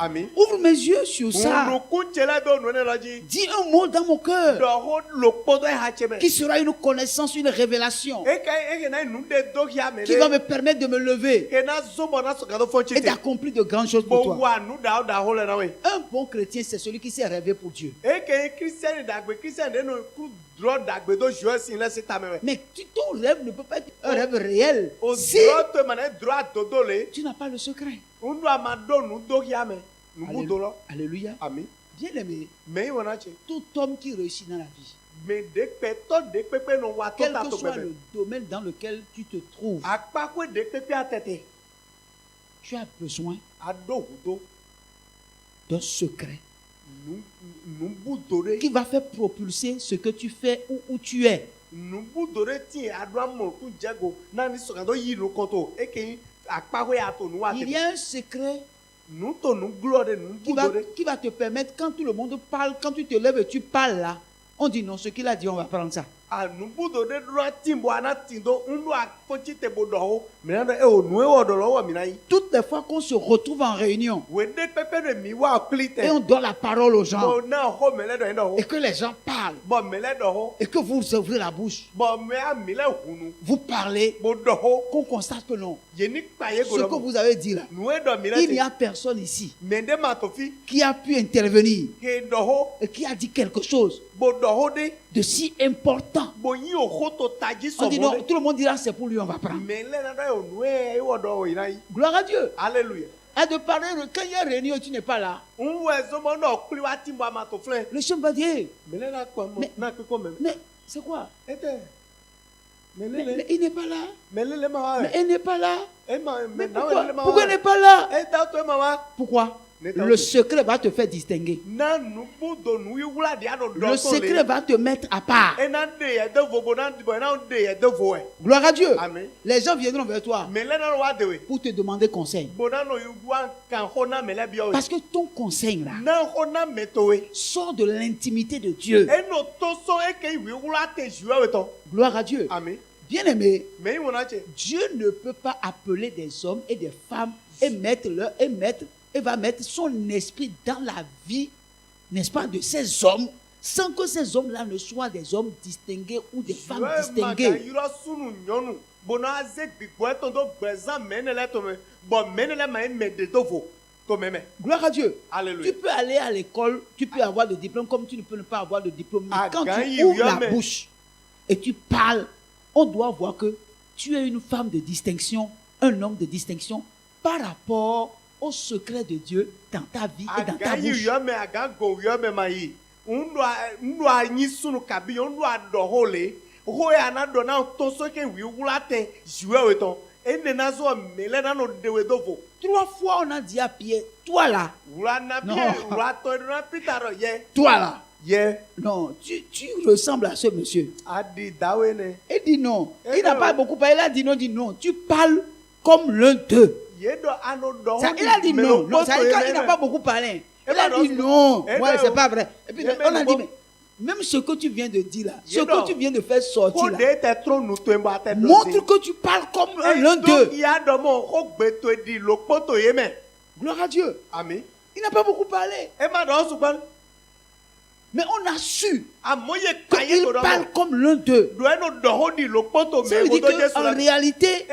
Amen. Ouvre mes yeux sur ça. Dis un mot dans mon cœur qui sera une connaissance, une révélation qui va me permettre de me lever et d'accomplir de grandes choses pour toi. Un bon chrétien, c'est celui qui s'est rêvé pour Dieu. Mais ton rêve ne peut pas être un rêve réel si tu n'as pas le secret. Alléluia. Amen. Bien aimé, tout homme qui réussit dans la vie, quel que soit le domaine dans lequel tu te trouves, tu as besoin d'un secret qui va faire propulser ce que tu fais ou où tu es. Il y a un secret qui va te permettre, quand tout le monde parle, quand tu te lèves et tu parles là, on dit non, ce qu'il a dit, on va prendre ça. Toutes les fois qu'on se retrouve en réunion et on donne la parole aux gens et que les gens parlent et que vous ouvrez la bouche, vous parlez, qu'on constate que non, ce que vous avez dit là, il n'y a personne ici qui a pu intervenir et qui a dit quelque chose de si important. On dit non, tout le monde dira c'est pour lui, on va prendre. Gloire à Dieu. Alléluia. À de parler, quand il y a réunion, tu n'es pas là. Le chef va dire, mais c'est quoi? Mais il n'est pas là. Mais elle n'est pas là. Mais pourquoi elle n'est pas là? Pourquoi? Le secret va te faire distinguer. Le secret va te mettre à part. Gloire à Dieu. Amen. Les gens viendront vers toi pour te demander conseil. Parce que ton conseil là sort de l'intimité de Dieu. Gloire à Dieu. Amen. Bien aimé, Dieu ne peut pas appeler des hommes et des femmes et va mettre son esprit dans la vie, n'est-ce pas, de ces hommes, sans que ces hommes-là ne soient des hommes distingués ou des femmes distinguées. Gloire à Dieu. Alléluia. Tu peux aller à l'école, tu peux avoir le diplôme comme tu ne peux pas avoir le diplôme. Mais quand tu ouvres la bouche et tu parles, on doit voir que tu es une femme de distinction, un homme de distinction par rapport au secret de Dieu dans ta vie et dans ta bouche. Trois fois on a dit à Pierre, toi là, toi là, non, tu ressembles à ce monsieur. Il dit non, il n'a pas beaucoup parlé, il a dit non, tu parles comme l'un d'eux. Il a dit non, il n'a pas beaucoup parlé. Il a dit non, ouais, c'est pas vrai. Et puis on a dit, mais même ce que tu viens de dire là, ce que tu viens de faire sortir là, montre que tu parles comme l'un d'eux. Gloire à Dieu. Amen. Il n'a pas beaucoup parlé. Mais on a su qu'il parle comme l'un d'eux. Ça veut dire qu'en réalité,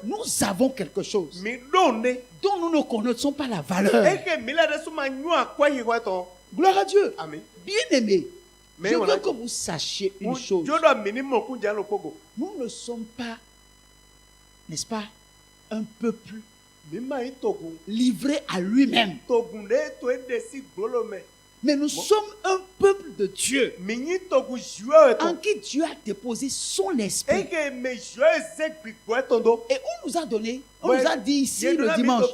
nous avons quelque chose dont nous ne connaissons pas la valeur. Gloire à Dieu. Amen. Bien aimé, je veux que vous sachiez une chose. Nous ne sommes pas, n'est-ce pas, un peuple livré à lui-même. Mais nous sommes un peuple de Dieu en qui Dieu a déposé son esprit. Et on nous a donné, on nous a dit ici le dimanche,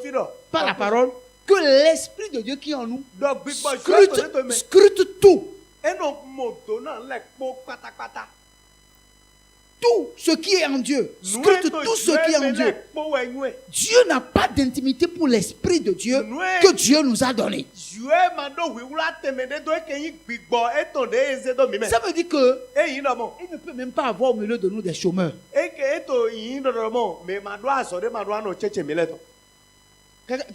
par la parole, que l'esprit de Dieu qui est en nous scrute tout. Tout ce qui est en Dieu, scrute tout ce qui est en Dieu. Dieu n'a pas d'intimité pour l'esprit de Dieu que Dieu nous a donné. Ça veut dire que il ne peut même pas avoir au milieu de nous des chômeurs.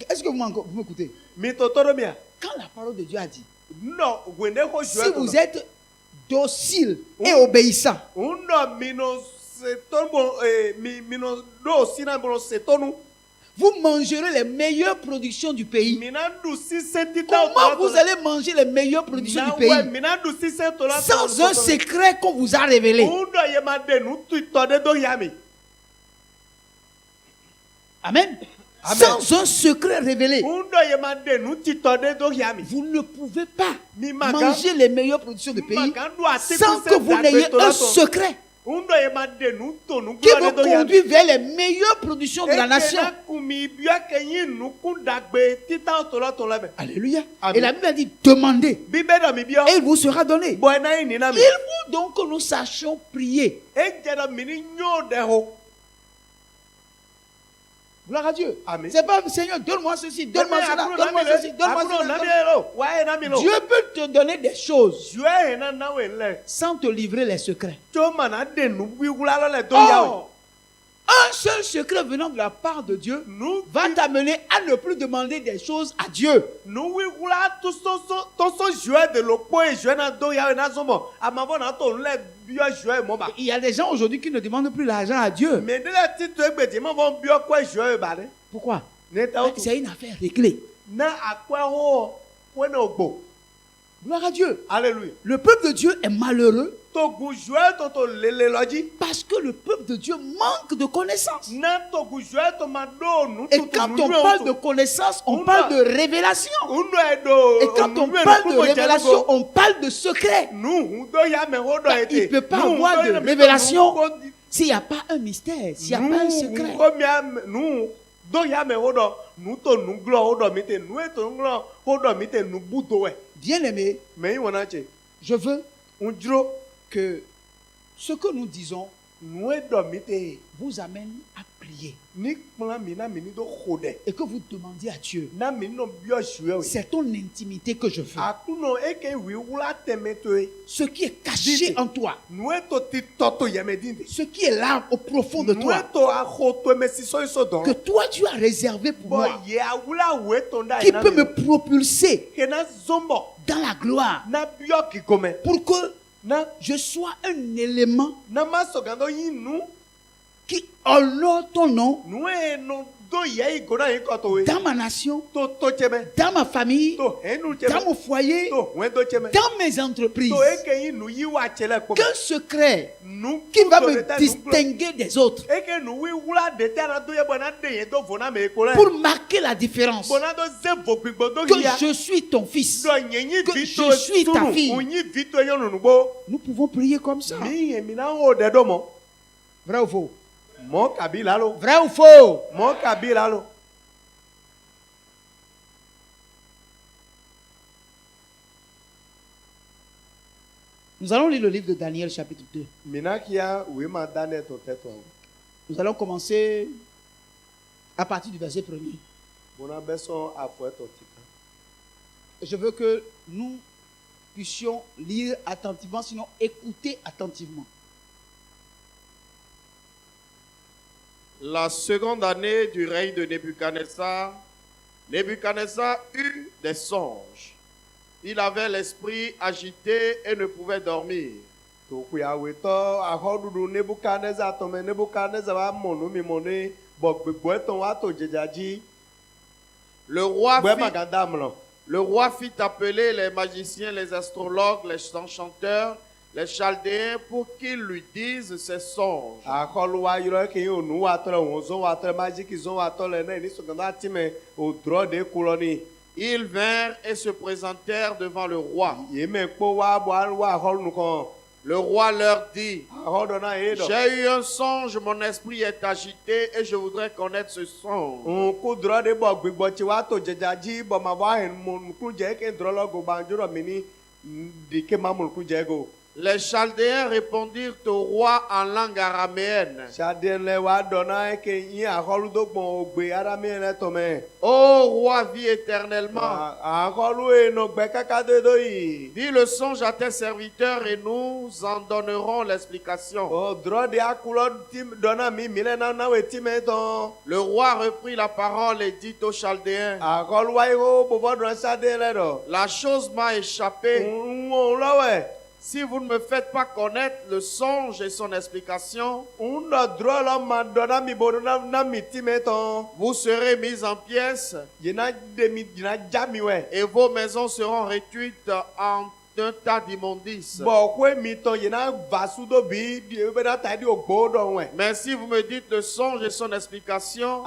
Est-ce que vous m'écoutez? Quand la parole de Dieu a dit, si vous êtes docile et obéissant, vous mangerez les meilleures productions du pays. Comment vous allez manger les meilleures productions du pays? Sans un secret qu'on vous a révélé. Amen. Sans un secret révélé. Vous ne pouvez pas manger les meilleures productions du pays sans que vous n'ayez un secret qui vous conduit vers les meilleures productions de la nation. Alléluia. Et la Bible a dit, demandez et il vous sera donné. Il faut donc que nous sachions prier. Gloire à Dieu. C'est pas, Seigneur, donne-moi ceci, donne-moi cela, donne-moi ceci, donne-moi cela. Dieu peut te donner des choses sans te livrer les secrets. Oh, un seul secret venant de la part de Dieu va t'amener à ne plus demander des choses à Dieu. Il y a des gens aujourd'hui qui ne demandent plus l'argent à Dieu. Pourquoi? C'est une affaire réglée. Gloire à Dieu. Alléluia. Le peuple de Dieu est malheureux parce que le peuple de Dieu manque de connaissance. Et quand on parle de connaissance, on parle de révélation. Et quand on parle de révélation, on parle de secret. Il ne peut pas avoir de révélation s'il n'y a pas un mystère, s'il n'y a pas un secret. Bien-aimé, je veux que ce que nous disons vous amène à prier et que vous demandiez à Dieu. C'est ton intimité que je veux. Ce qui est caché en toi, ce qui est là au profond de toi, que toi tu as réservé pour moi, qui peut me propulser dans la gloire pour que je sois un élément qui honore ton nom dans ma nation, dans ma famille, dans mon foyer, dans mes entreprises. Qu'un secret qui va me distinguer des autres pour marquer la différence, que je suis ton fils, que je suis ta fille. Nous pouvons prier comme ça. Vrai ou faux? Vrai ou faux? Nous allons lire le livre de Daniel chapitre 2. Nous allons commencer à partir du verset 1er. Je veux que nous puissions lire attentivement, sinon écouter attentivement. La seconde année du règne de Nebuchadnezzar, Nebuchadnezzar eut des songes. Il avait l'esprit agité et ne pouvait dormir. Le roi fit appeler les magiciens, les astrologues, les enchanteurs, les Chaldéens pour qu'ils lui disent ses songes. Ils vinrent et se présentèrent devant le roi. Le roi leur dit, j'ai eu un songe, mon esprit est agité et je voudrais connaître ce songe. Les Chaldéens répondirent au roi en langue araméenne. Ô roi, vis éternellement. Dis le songe à tes serviteurs et nous en donnerons l'explication. Le roi reprit la parole et dit aux Chaldéens, la chose m'a échappé. Si vous ne me faites pas connaître le songe et son explication, vous serez mis en pièces et vos maisons seront réduites en un tas d'immondices. Mais si vous me dites le songe et son explication,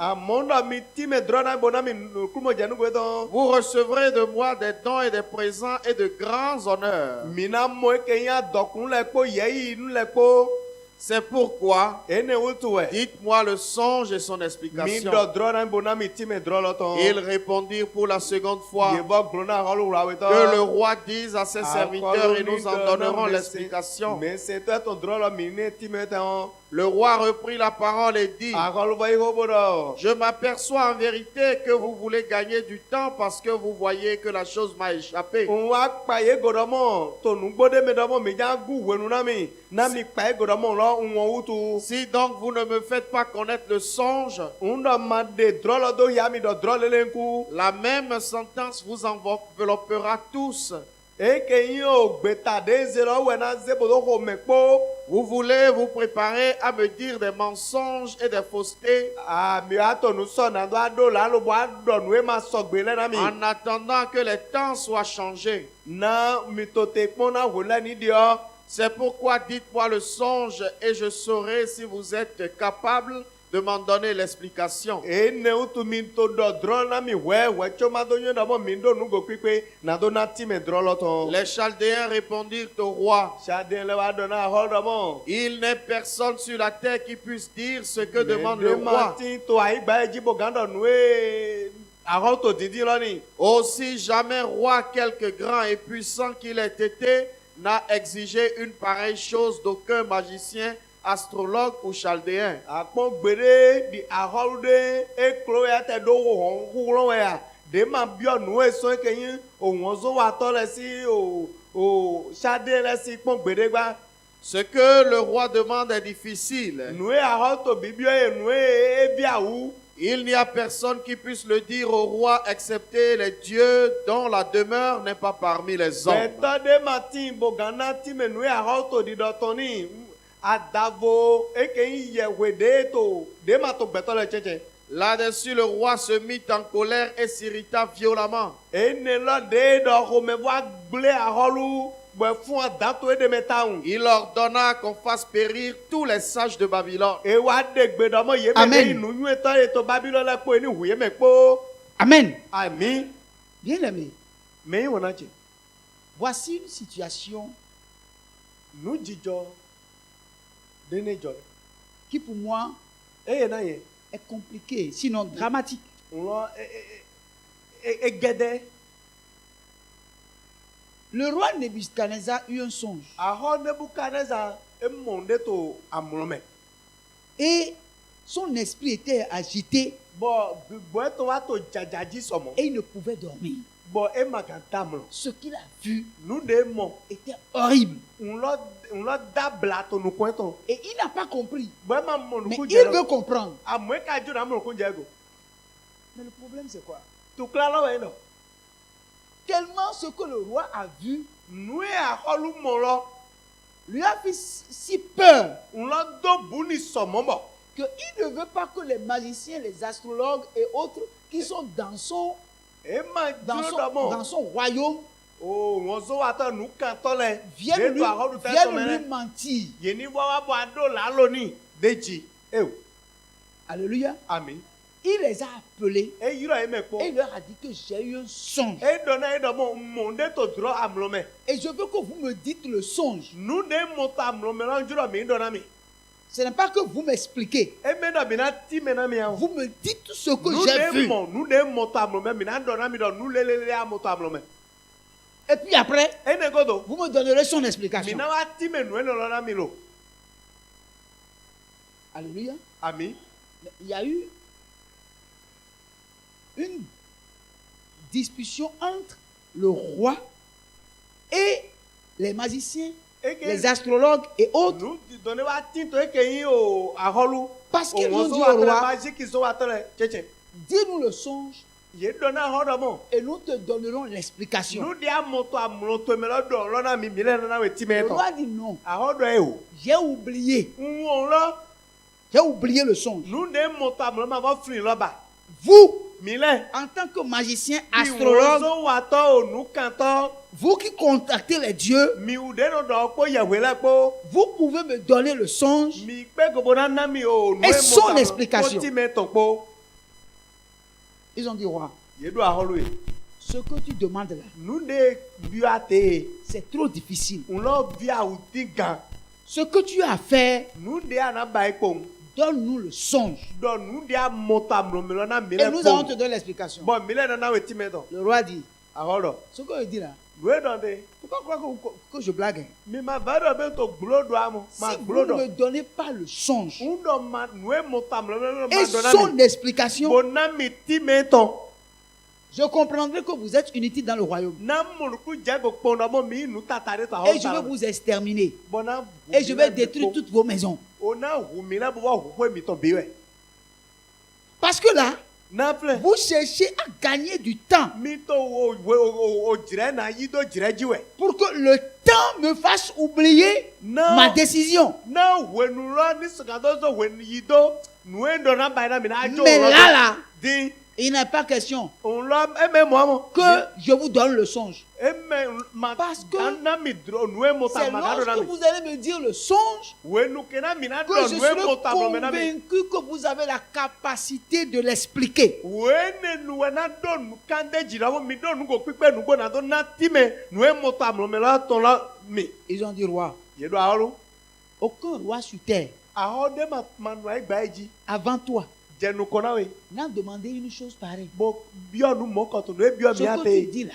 vous recevrez de moi des dons et des présents et de grands honneurs. C'est pourquoi, dites-moi le songe et son explication. Ils répondirent pour la seconde fois, que le roi dise à ses serviteurs et nous en donnerons l'explication. Le roi reprit la parole et dit, je m'aperçois en vérité que vous voulez gagner du temps parce que vous voyez que la chose m'a échappé. Si donc vous ne me faites pas connaître le songe, la même sentence vous enveloppera tous. Vous voulez vous préparer à me dire des mensonges et des faussetés en attendant que les temps soient changés. C'est pourquoi dites-moi le songe et je saurai si vous êtes capable de m'en donner l'explication. Les Chaldéens répondirent au roi, il n'est personne sur la terre qui puisse dire ce que demande le roi. Aussi jamais roi quelque grand et puissant qu'il ait été n'a exigé une pareille chose d'aucun magicien, astrologue ou chaldéen. Ce que le roi demande est difficile. Il n'y a personne qui puisse le dire au roi excepté les dieux dont la demeure n'est pas parmi les hommes. Là-dessus, le roi se mit en colère et s'irrita violemment. Il ordonna qu'on fasse périr tous les sages de Babylone. Amen. Amen. Amen. Bien aimé. Voici une situation qui pour moi est compliquée, sinon dramatique. Le roi Nebuchadnezzar eut un songe. Et son esprit était agité. Et il ne pouvait dormir. Ce qu'il a vu était horrible. Et il n'a pas compris. Mais il veut comprendre. Mais le problème c'est quoi? Tellement ce que le roi a vu lui a fait si peur qu'il ne veut pas que les magiciens, les astrologues et autres qui sont dans son royaume viennent lui mentir. Alléluia. Amen. Il les a appelés et il leur a dit que j'ai eu un songe. Et je veux que vous me dites le songe. Ce n'est pas que vous m'expliquez. Vous me dites ce que j'ai vu. Et puis après, vous me donnerez son explication. Alléluia. Amen. Il y a eu une discussion entre le roi et les magiciens, les astrologues et autres. Parce qu'ils ont dit au roi, dis-nous le songe et nous te donnerons l'explication. Le roi dit non. J'ai oublié. J'ai oublié le songe. Vous, en tant que magicien, astrologue, vous qui contactez les dieux, vous pouvez me donner le songe et son explication. Ils ont dit, roi, ce que tu demandes là, c'est trop difficile. Ce que tu as fait, donne-nous le songe. Et nous allons te donner l'explication. Le roi dit, ce que je dis là, pourquoi croire que je blague? Si vous ne me donnez pas le songe et son explication, je comprendrai que vous êtes inutile dans le royaume. Et je vais vous exterminer. Et je vais détruire toutes vos maisons. Parce que là, vous cherchez à gagner du temps pour que le temps me fasse oublier ma décision. Mais là, il n'est pas question que je vous donne le songe. Parce que c'est lorsque vous allez me dire le songe que je serai convaincu que vous avez la capacité de l'expliquer. Ils ont dit, roi, aucun roi sur terre avant toi n'a demandé une chose pareille. Ce que tu dis là,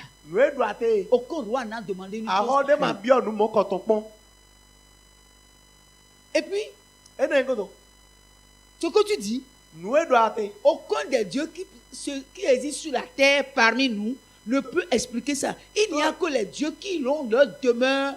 aucun roi n'a demandé une chose pareille. Et puis, ce que tu dis, aucun des dieux qui existent sur la terre parmi nous ne peut expliquer ça. Il n'y a que les dieux qui ont leur demeure,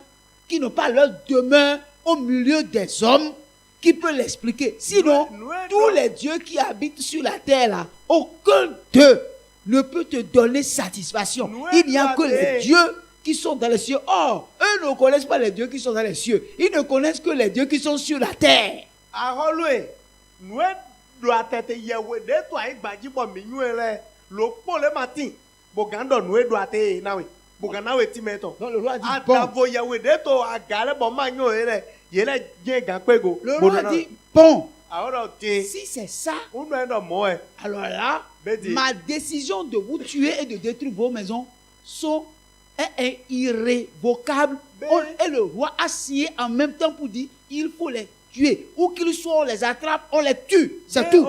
qui n'ont pas leur demeure au milieu des hommes, qui peut l'expliquer. Sinon, tous les dieux qui habitent sur la terre là, aucun d'eux ne peut te donner satisfaction. Il n'y a que les dieux qui sont dans les cieux. Or, eux ne connaissent pas les dieux qui sont dans les cieux. Ils ne connaissent que les dieux qui sont sur la terre. Donc le roi dit, bon, si c'est ça, alors là, ma décision de vous tuer et de détruire vos maisons est irrévocable. Et le roi a signé en même temps pour dire, il faut les tuer. Où qu'ils soient, on les attrape, on les tue. C'est tout.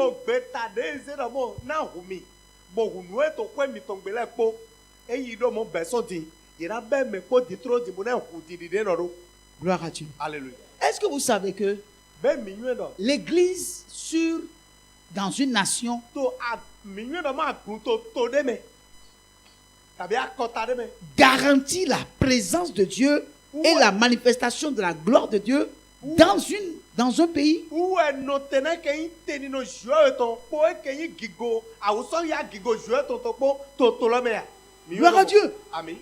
Gloire à Dieu. Alléluia. Est-ce que vous savez que l'église dans une nation garantit la présence de Dieu et la manifestation de la gloire de Dieu dans un pays? Gloire à Dieu. Amen.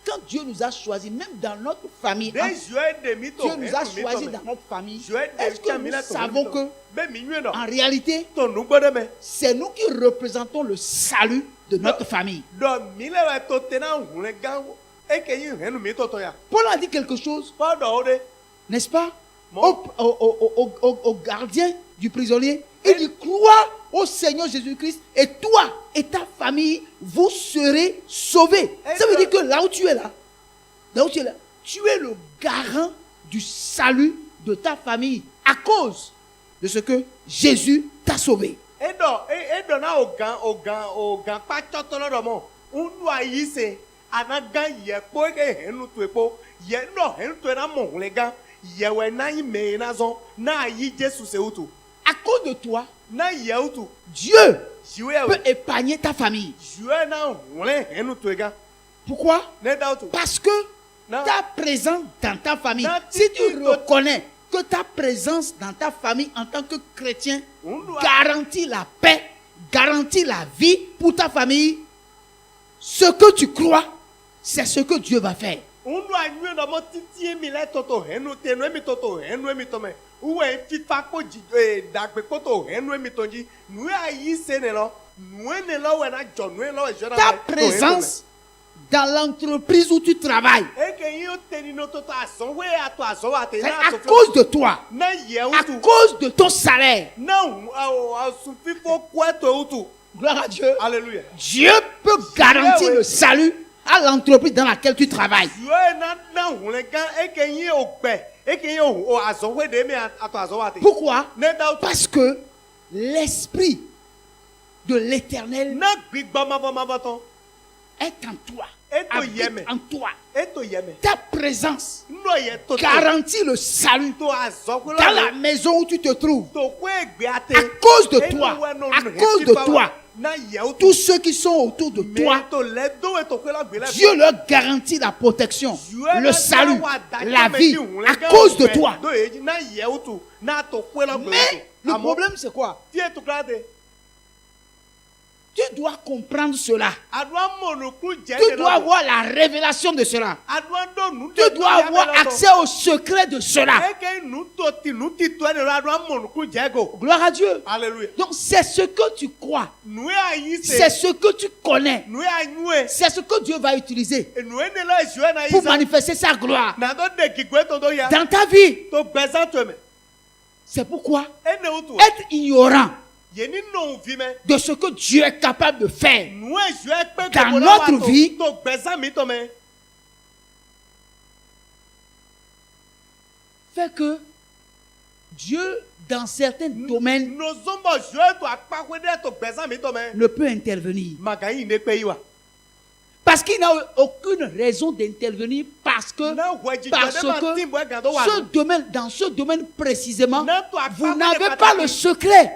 Quand Dieu nous a choisis, même dans notre famille, Dieu nous a choisis dans notre famille, est-ce que nous savons que, en réalité, c'est nous qui représentons le salut de notre famille? Paul a dit quelque chose, n'est-ce pas, au gardien du prisonnier. Il dit, crois au Seigneur Jésus-Christ et toi et ta famille, vous serez sauvés. Ça veut dire que là où tu es là, tu es le garant du salut de ta famille à cause de ce que Jésus t'a sauvé. anaga ye po ke henu to epo ye no henu to na mo lega ye we na yi me na zo na yi Jésus se utu. À cause de toi, Na ye utu. Dieu peut épargner ta famille. Dieu na wole henu to ega. Pourquoi? Ne da utu. Parce que ta présence dans ta famille, si tu reconnais que ta présence dans ta famille en tant que chrétien garantit la paix, garantit la vie pour ta famille, ce que tu crois, c'est ce que Dieu va faire. Ta présence dans l'entreprise où tu travailles, c'est à cause de toi, à cause de ton salaire. Gloire à Dieu. Alléluia. Dieu peut garantir le salut à l'entreprise dans laquelle tu travailles. Pourquoi? Parce que l'esprit de l'Éternel est en toi, habite en toi. Ta présence garantit le salut dans la maison où tu te trouves. À cause de toi, tous ceux qui sont autour de toi, Dieu leur garantit la protection, le salut, la vie, à cause de toi. Mais le problème c'est quoi? Tu dois comprendre cela. Tu dois avoir la révélation de cela. Tu dois avoir accès au secret de cela. Gloire à Dieu. Alléluia. Donc c'est ce que tu crois. C'est ce que tu connais. C'est ce que Dieu va utiliser pour manifester sa gloire dans ta vie. C'est pourquoi être ignorant de ce que Dieu est capable de faire dans notre vie fait que Dieu, dans certains domaines, ne peut intervenir. Parce qu'il n'a aucune raison d'intervenir parce que dans ce domaine précisément, vous n'avez pas le secret.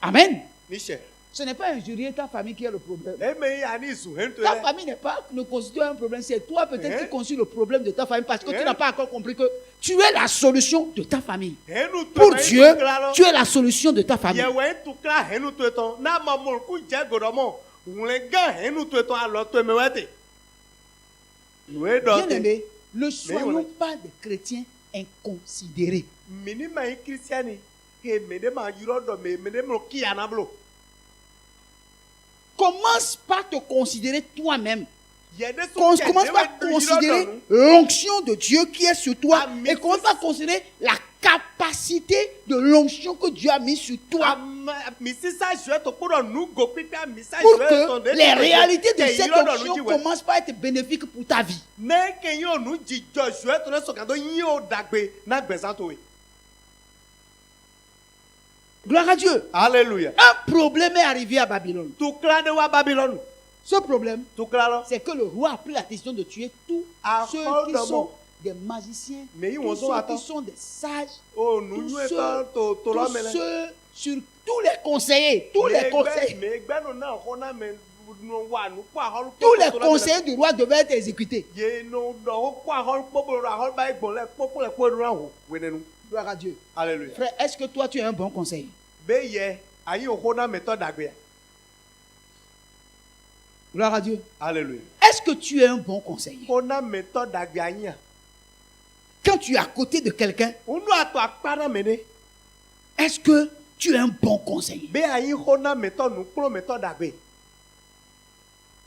Amen. Ce n'est pas injurier ta famille qui est le problème. Ta famille ne constitue un problème. C'est toi peut-être qui constitue le problème de ta famille parce que tu n'as pas encore compris que tu es la solution de ta famille. Pour Dieu, tu es la solution de ta famille. Bien-aimés, ne soyons pas des chrétiens inconsidérés. Commence par te considérer toi-même. Commence par considérer l'onction de Dieu qui est sur toi. Et commence par considérer la capacité de l'onction que Dieu a mis sur toi. Pour que les réalités de cette onction commencent par être bénéfiques pour ta vie. Gloire à Dieu. Alléluia. Un problème est arrivé à Babylone. Ce problème, c'est que le roi a pris la décision de tuer tous ceux qui sont des magiciens, tous ceux qui sont des sages, tous les conseillers, tous les conseillers du roi devaient être exécutés. Gloire à Dieu. Alléluia. Frère, est-ce que toi tu es un bon conseiller? Gloire à Dieu. Alléluia. Est-ce que tu es un bon conseiller? Quand tu es à côté de quelqu'un, est-ce que tu es un bon conseiller?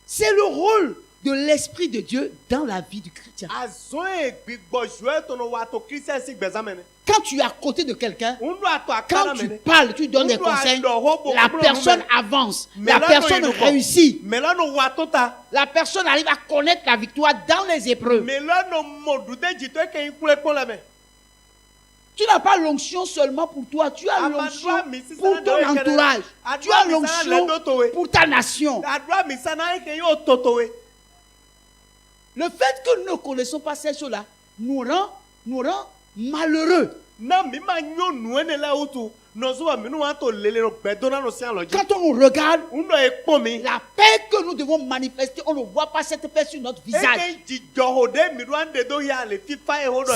C'est le rôle de l'Esprit de Dieu dans la vie du chrétien. Quand tu es à côté de quelqu'un, quand tu parles, tu donnes des conseils, la personne avance, la personne réussit, la personne arrive à connaître la victoire dans les épreuves. Tu n'as pas l'onction seulement pour toi, tu as l'onction pour ton entourage. Tu as l'onction pour ta nation. Le fait que nous ne connaissons pas ces choses-là nous rend malheureux. Quand on nous regarde, la paix que nous devons manifester, on ne voit pas cette paix sur notre visage.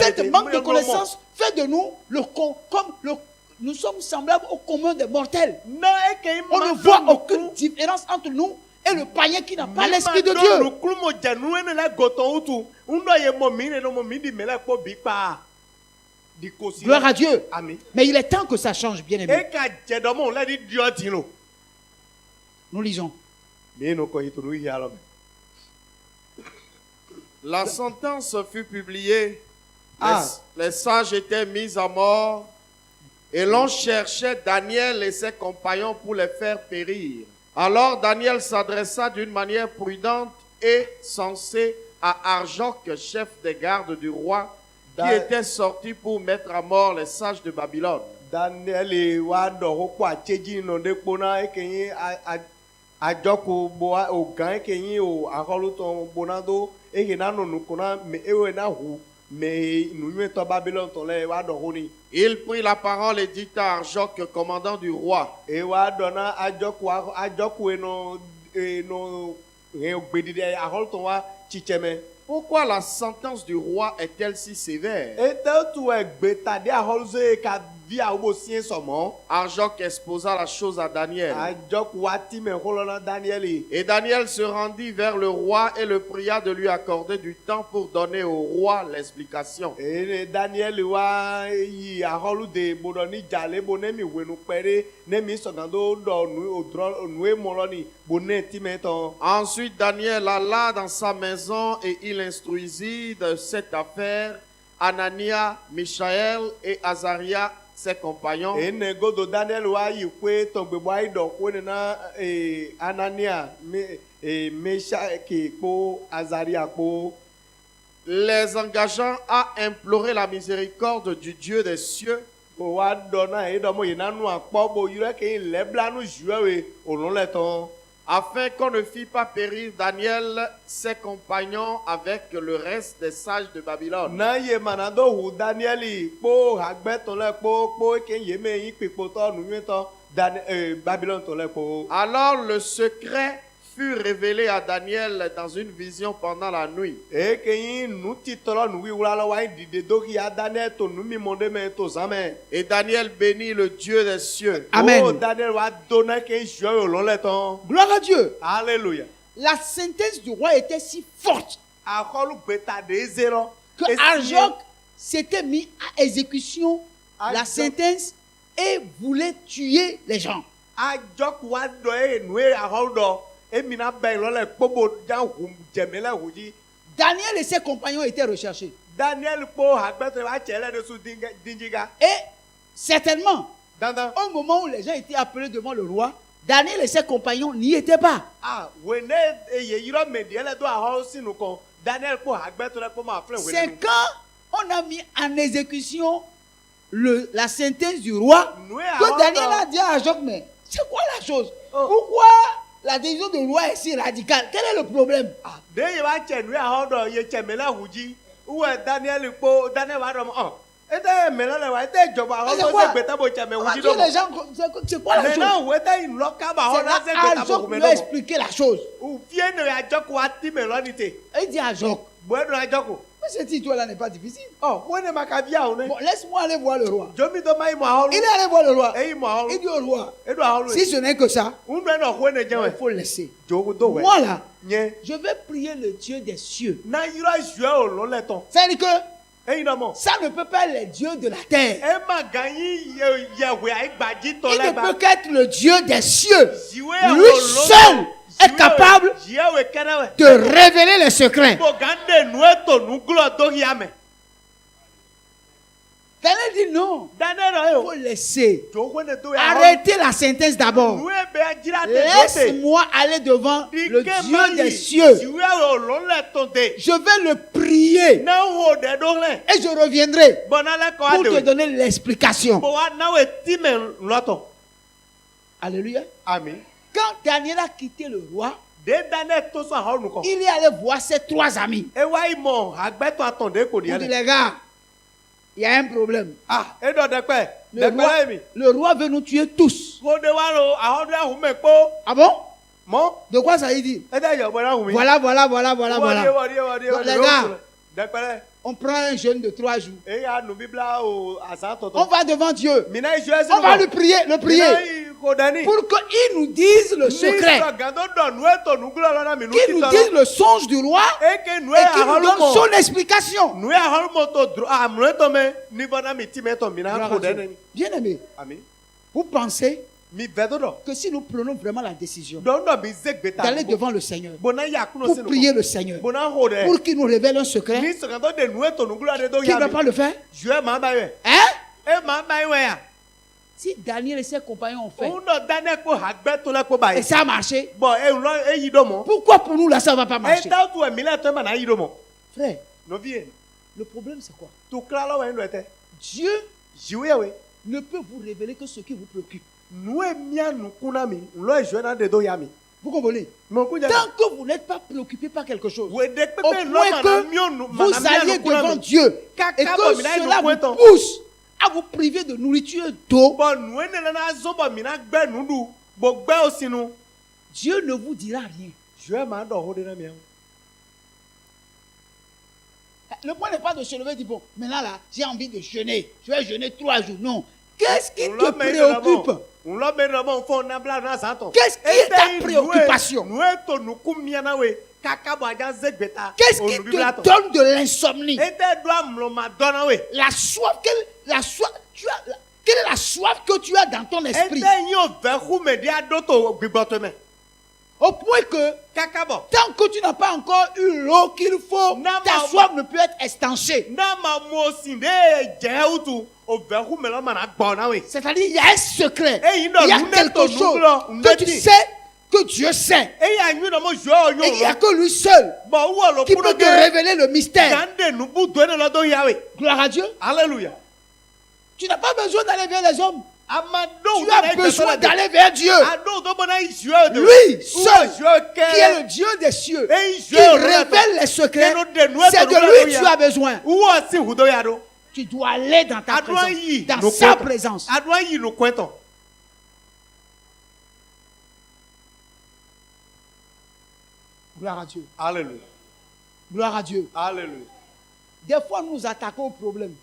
Cette manque de connaissance fait de nous nous sommes semblables au commun des mortels. On ne voit aucune différence entre nous et le païen qui n'a pas l'esprit de Dieu. Gloire à Dieu. Amen. Mais il est temps que ça change, bien aimé. Nous lisons. La sentence fut publiée. Les sages étaient mis à mort. Et l'on cherchait Daniel et ses compagnons pour les faire périr. Alors Daniel s'adressa d'une manière prudente et sensée à Arjoc, chef des gardes du roi, qui était sorti pour mettre à mort les sages de Babylone. Daniel il prit la parole et dit à Arjoc, commandant du roi. Pourquoi la sentence du roi est-elle si sévère? Arjoc exposa la chose à Daniel. Et Daniel se rendit vers le roi et le pria de lui accorder du temps pour donner au roi l'explication. Ensuite Daniel alla dans sa maison et il instruisit de cette affaire Anania, Michaël et Azaria, ses compagnons. Les engageant à implorer la miséricorde du Dieu des cieux. Afin qu'on ne fît pas périr Daniel, ses compagnons avec le reste des sages de Babylone. Alors le secret fut révélé à Daniel dans une vision pendant la nuit. Et Daniel bénit le Dieu des cieux. Amen. Gloire à Dieu. Alléluia. La sentence du roi était si forte que Arjoc s'était mis à exécution la sentence et voulait tuer les gens. Daniel et ses compagnons étaient recherchés. Et certainement, au moment où les gens étaient appelés devant le roi, Daniel et ses compagnons n'y étaient pas. C'est quand on a mis en exécution la sentence du roi que Daniel a dit à Arjoc, mais c'est quoi la chose? Pourquoi la décision du roi est si radicale? Quel est le problème? Les gens, c'est quoi la chose? C'est là Arjoc lui a expliqué la chose. Il dit à Arjoc, mais cette histoire-là n'est pas difficile. Bon, laisse-moi aller voir le roi. Il est allé voir le roi. Il dit au roi, si ce n'est que ça, il faut laisser. Moi là, je vais prier le Dieu des cieux. C'est-à-dire que ça ne peut pas être le Dieu de la terre. Il ne peut qu'être le Dieu des cieux. Lui seul est capable de révéler les secrets. Daniel dit non. Il faut laisser. Arrêtez la sentence d'abord. Laisse-moi aller devant le Dieu des cieux. Je vais le prier. Et je reviendrai pour te donner l'explication. Alléluia. Amen. Quand Daniel a quitté le roi, il est allé voir ses 3 amis. Il dit, les gars, il y a un problème. Le roi veut nous tuer tous. Ah bon? De quoi ça dit? Voilà. Donc, les gars, on prend un jeûne de 3 jours. On va devant Dieu. On va le prier. Pour qu'il nous dise le secret. Qu'il nous dise le songe du roi. Et qu'il nous donne son explication. Bien aimé. Vous pensez que si nous prenons vraiment la décision d'aller devant le Seigneur, pour prier le Seigneur, pour qu'il nous révèle un secret, qu'il ne va pas le faire? Hein? Si Daniel et ses compagnons ont fait, et ça a marché, pourquoi pour nous là ça ne va pas marcher? Frère, le problème c'est quoi? Dieu ne peut vous révéler que ce qui vous préoccupe. Vous comprenez? Tant que vous n'êtes pas préoccupé par quelque chose, au point que vous alliez devant Dieu et que cela vous pousse à vous priver de nourriture et d'eau, Dieu ne vous dira rien. Le point n'est pas de se lever et dire, bon, maintenant là, j'ai envie de jeûner. Je vais jeûner 3 jours. Non. Qu'est-ce qui te préoccupe? Qu'est-ce qui est ta préoccupation? Qu'est-ce qui te donne de l'insomnie? La soif, quelle est la soif que tu as dans ton esprit? Au point que, tant que tu n'as pas encore eu l'eau qu'il faut, ta soif ne peut être estanchée. C'est-à-dire, il y a un secret. Il y a quelque chose que tu sais, que Dieu sait. Et il n'y a que lui seul qui peut te révéler le mystère. Gloire à Dieu. Alléluia. Tu n'as pas besoin d'aller vers les hommes. Tu as besoin d'aller vers Dieu. Lui seul, qui est le Dieu des cieux, qui révèle les secrets, c'est de lui que tu as besoin. Tu dois aller dans ta présence, dans sa présence. Gloire à Dieu. Alléluia. Gloire à Dieu. Alléluia. Des fois, nous nous attaquons au problème.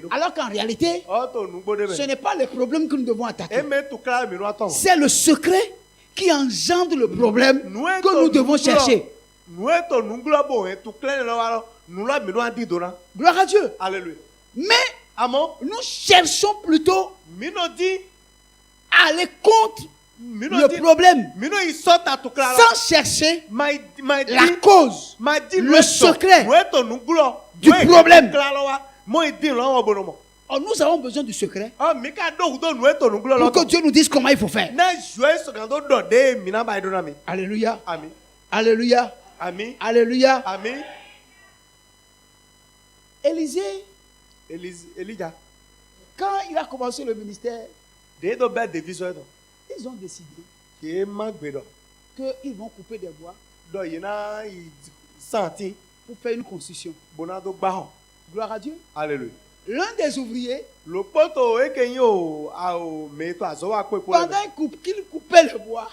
Alors qu'en réalité, ce n'est pas le problème que nous devons attaquer. C'est le secret qui engendre le problème que nous devons chercher. Gloire à Dieu. Alléluia. Mais nous cherchons plutôt à aller contre le problème sans chercher la cause, le secret du problème. Oh, nous avons besoin du secret pour que Dieu nous dise comment il faut faire. Alléluia. Amen. Alléluia. Amen. Alléluia. Amen. Elijah, quand il a commencé le ministère, ils ont décidé qu'ils vont couper des bois pour faire une construction. Gloire à Dieu. Alléluia. L'un des ouvriers, pendant qu'il coupait le bois,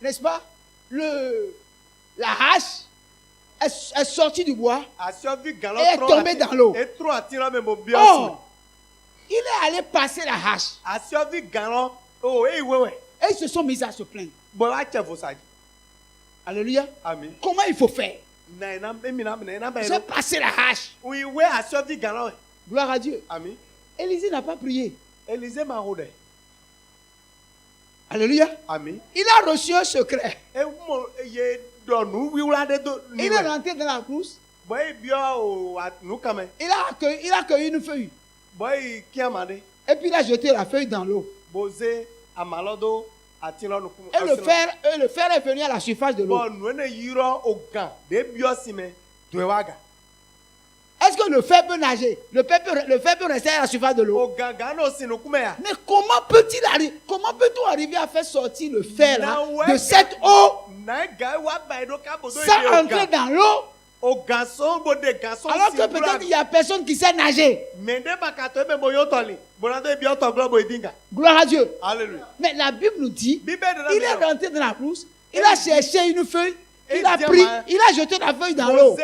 n'est-ce pas, la hache est sortie du bois et est tombée dans l'eau. Oh, il est allé passer la hache. Et ils se sont mis à se plaindre. Alléluia. Amen. Comment il faut faire? J'ai passé la hache. Gloire à Dieu. Amen. Élisée n'a pas prié. Alléluia. Amen. Il a reçu un secret. Il est rentré dans la brousse. Il a accueilli une feuille. Et puis il a jeté la feuille dans l'eau. Et le fer est venu à la surface de l'eau. Est-ce que le fer peut nager? Le fer peut rester à la surface de l'eau. Mais comment peut-on arriver à faire sortir le fer là, de cette eau sans entrer dans l'eau? Alors que peut-être il n'y a personne qui sait nager. Gloire à Dieu. Alléluia. Mais la Bible nous dit, il est rentré dans la brousse, il a cherché une feuille, il a pris, il a jeté la feuille dans l'eau.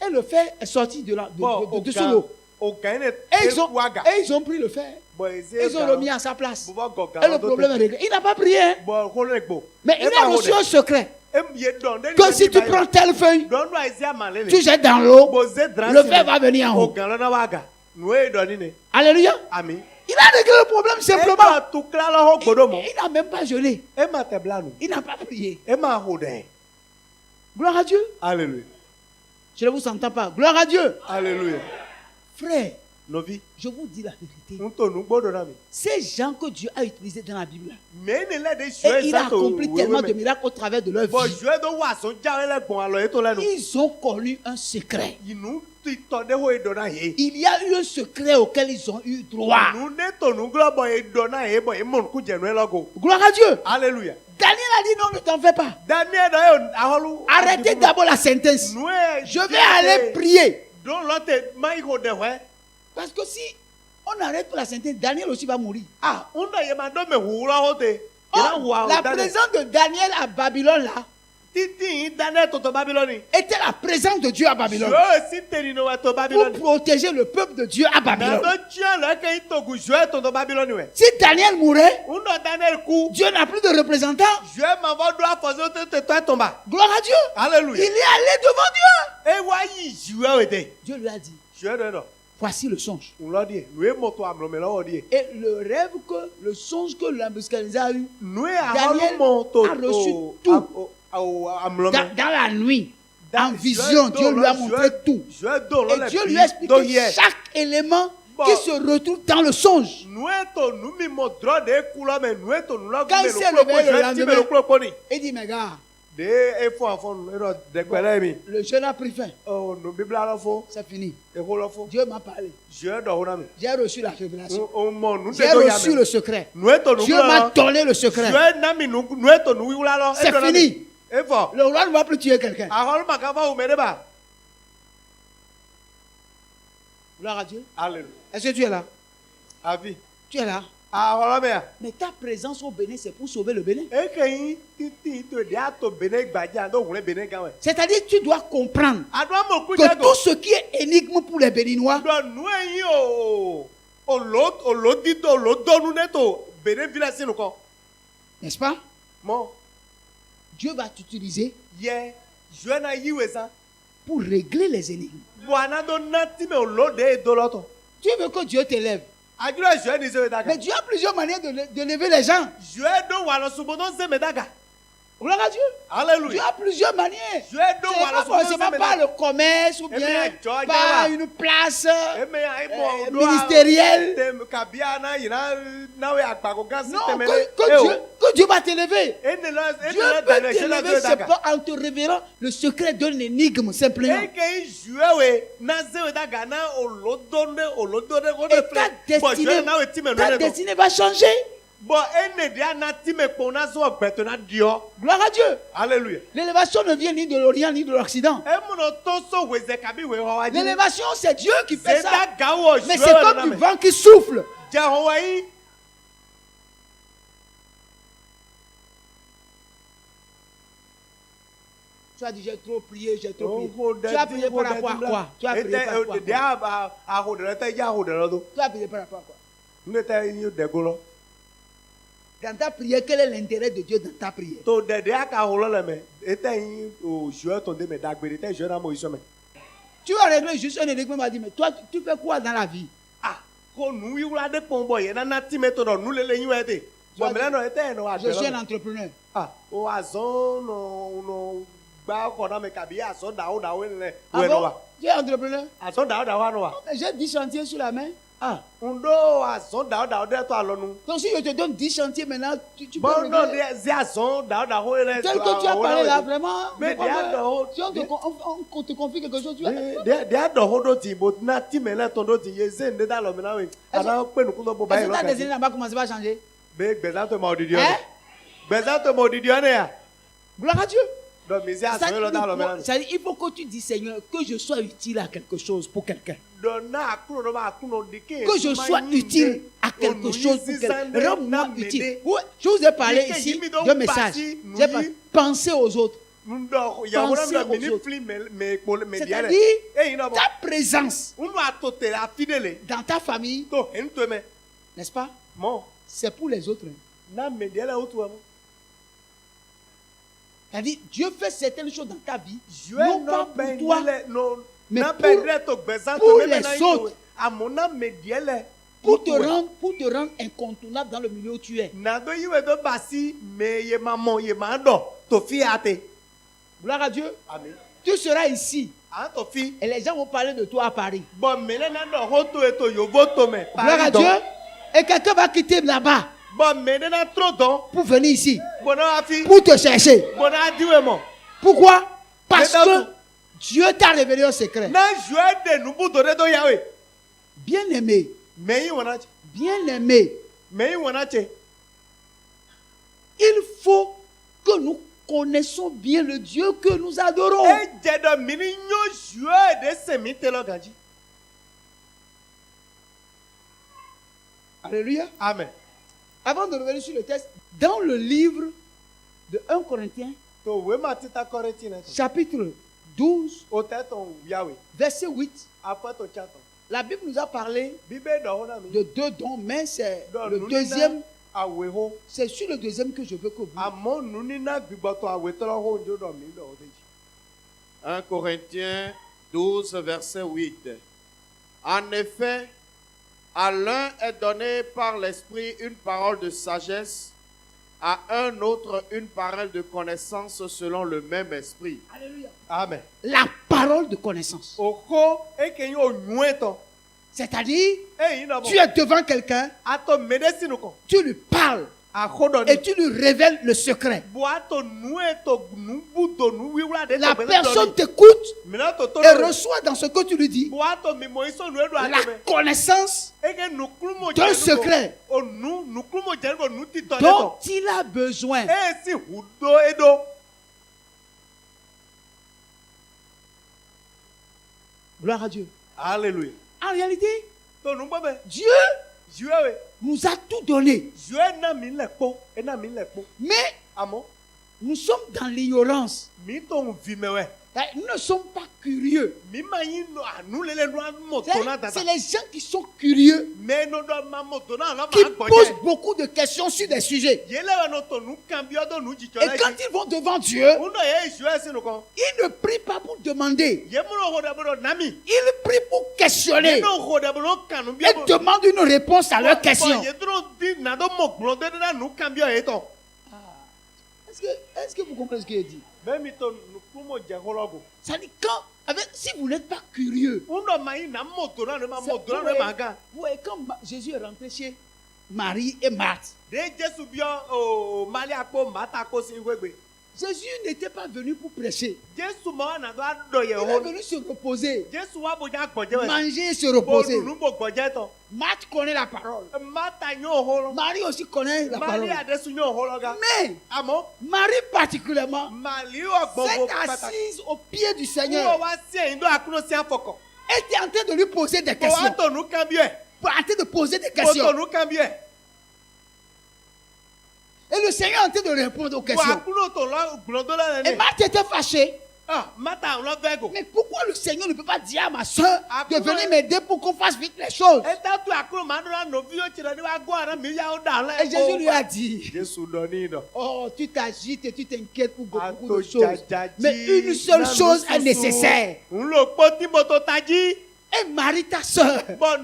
Et le fer est sorti de dessous l'eau. Et ils ont pris le fer. Ils ont remis à sa place. Et le problème est réglé. Il n'a pas prié. Mais il a reçu un secret. Que si tu prends telle feuille, tu jettes dans l'eau, le fer va venir en haut. Alléluia. Amen. Il a réglé le problème simplement. Il n'a même pas gelé. Il n'a pas prié. Gloire à Dieu. Alléluia. Je ne vous entends pas. Gloire à Dieu. Alléluia. Frère, je vous dis la vérité. Ces gens que Dieu a utilisés dans la Bible, et il a accompli tellement de miracles au travers de leur vie. Ils ont connu un secret. Il y a eu un secret auquel ils ont eu droit. Gloire à Dieu. Alléluia. Daniel a dit non, ne t'en fais pas. Arrêtez d'abord la sentence. Je vais aller prier. Parce que si on arrête la sentence, Daniel aussi va mourir. La présence de Daniel à Babylone là était la présence de Dieu à Babylone. Pour protéger le peuple de Dieu à Babylone. Si Daniel mourait, Dieu n'a plus de représentant. Gloire à Dieu. Alléluia. Il est allé devant Dieu. Dieu lui a dit, voici le songe. Et le rêve le songe que Nebuchadnezzar a eu, Daniel a reçu tout. Dans la nuit, en vision, Dieu lui a montré tout. Et Dieu lui a expliqué chaque élément qui se retrouve dans le songe. Quand il s'est réveillé le lendemain, il dit, mais gars, le jeune a pris faim. C'est fini. Dieu m'a parlé. J'ai reçu la révélation. J'ai reçu le secret. Dieu m'a donné le secret. C'est fini. Le roi ne va plus tuer quelqu'un. Gloire à Dieu. Alléluia. Est-ce que tu es là? Avis. Tu es là? Mais ta présence au Bénin, c'est pour sauver le Bénin. C'est-à-dire que tu dois comprendre que tout ce qui est énigme pour les Béninois, n'est-ce pas? Dieu va t'utiliser pour régler les énigmes. Tu veux que Dieu t'élève. Mais Dieu a plusieurs manières de lever les gens. Gloire à Dieu. Alléluia. Dieu a plusieurs manières. Ce n'est pas forcément par le commerce ou bien par une place ministérielle. Non, que Dieu va t'élever. Dieu peut t'élever, c'est pas en te révélant le secret d'une énigme simplement. Et ta destinée va changer. Gloire à Dieu. Alléluia. L'élévation ne vient ni de l'Orient ni de l'Occident. L'élévation, c'est Dieu qui fait ça. Mais c'est comme du vent qui souffle. Tu as dit j'ai trop prié, j'ai trop prié. Tu as prié par rapport à quoi? Tu as prié par rapport à quoi? Tu as prié par rapport à quoi? Dans ta prière, quel est l'intérêt de Dieu dans ta prière? Tu vas régler juste un énigme, m'a dit, mais toi, tu fais quoi dans la vie? Je suis un entrepreneur. Ah bon? Tu es entrepreneur? J'ai 10 chantiers sur la main. Ah. Donc si je te donne 10 chantiers maintenant, tu peux régler. Tel que tu as parlé là, vraiment, si on te confie quelque chose, tu vas... Est-ce que ta destinée n'a pas commencé à changer? Hein? Gloire à Dieu. Il faut que tu dis, Seigneur, que je sois utile à quelque chose pour quelqu'un. Que je sois utile à quelque chose pour quelqu'un. Rends-moi utile. Je vous ai parlé ici d'un message. J'ai pensé aux autres. Pensez aux autres. C'est-à-dire, ta présence dans ta famille, n'est-ce pas? C'est pour les autres. C'est-à-dire, Dieu fait certaines choses dans ta vie, non pas pour toi, mais pour les autres. Pour te rendre incontournable dans le milieu où tu es. Gloire à Dieu. Amen. Tu seras ici. Et les gens vont parler de toi à Paris. Gloire à Dieu. Et quelqu'un va quitter là-bas pour venir ici, pour te chercher. Pourquoi? Parce que Dieu t'a révélé un secret. Bien-aimé, bien-aimé, il faut que nous connaissons bien le Dieu que nous adorons. Alléluia. Amen. Avant de revenir sur le texte, dans le livre de 1 Corinthiens, chapitre 12, verset 8, la Bible nous a parlé de 2 dons, mais c'est le deuxième. C'est sur le deuxième que je veux que vous... 1 Corinthiens 12, verset 8. En effet, à l'un est donné par l'Esprit une parole de sagesse, à un autre une parole de connaissance selon le même Esprit. Alléluia. Amen. La parole de connaissance. C'est-à-dire, tu es devant quelqu'un, tu lui parles et tu lui révèles le secret. La personne t'écoute et reçoit dans ce que tu lui dis la connaissance d'un secret dont il a besoin. Gloire à Dieu. Alléluia. En réalité, Dieu nous a tout donné. Mais nous sommes dans l'ignorance. Nous ne sommes pas curieux. C'est les gens qui sont curieux qui posent beaucoup de questions sur des sujets. Et quand ils vont devant Dieu, ils ne prient pas pour demander. Ils prient pour questionner. Et demandent une réponse à leurs questions. Est-ce que vous comprenez ce qu'il dit? Ça dit si vous n'êtes pas curieux, quand Jésus est rentré chez Marie et Marthe, Jésus n'était pas venu pour prêcher. Il est venu se reposer. Manger et se reposer. Marthe connaît la parole. Marie aussi connaît la parole. Mais Marie particulièrement s'est assise au pied du Seigneur. Était en train de lui poser des questions. En train de poser des questions. Et le Seigneur est en train de répondre aux questions. Et Marthe était fâchée. Mais pourquoi le Seigneur ne peut pas dire à ma soeur de venir m'aider pour qu'on fasse vite les choses? Et Jésus lui a dit, oh, tu t'agites et tu t'inquiètes pour beaucoup de choses. Mais une seule chose est nécessaire. et marie ta soeur, a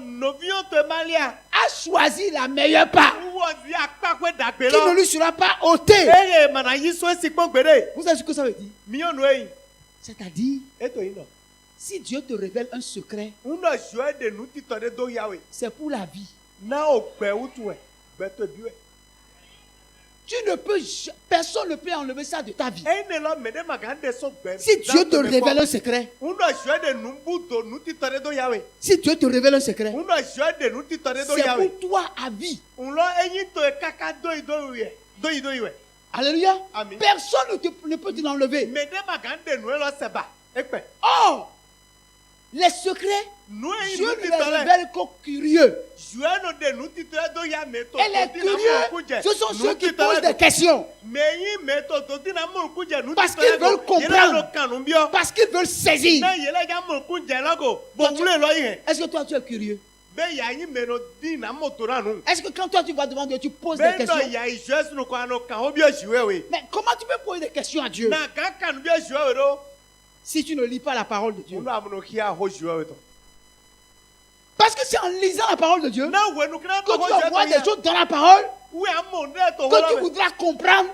choisi la meilleure part qui ne lui sera pas ôtée. Vous savez ce que ça veut dire? C'est-à-dire, si Dieu te révèle un secret, c'est pour la vie. Personne ne peut enlever ça de ta vie. Si Dieu te révèle un secret, si Dieu te révèle un secret, c'est pour toi à vie. Alléluia. Personne ne peut te l'enlever. Oh! Les secrets, Dieu ne les révèle qu'aux curieux. Et les curieux, ce sont ceux qui posent des questions. Parce qu'ils veulent comprendre. Parce qu'ils veulent saisir. Est-ce que toi tu es curieux? Est-ce que quand toi tu vas devant Dieu, tu poses des questions? Mais comment tu peux poser des questions à Dieu si tu ne lis pas la parole de Dieu? Parce que c'est en lisant la parole de Dieu que tu vas voir des choses dans la parole que tu voudras comprendre.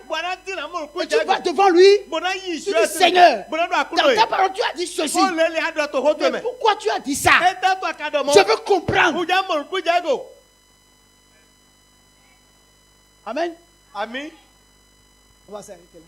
Et tu vas devant lui. Tu dis Seigneur, dans ta parole tu as dit ceci. Mais pourquoi tu as dit ça? Je veux comprendre. Amen. Amen. On va s'arrêter là.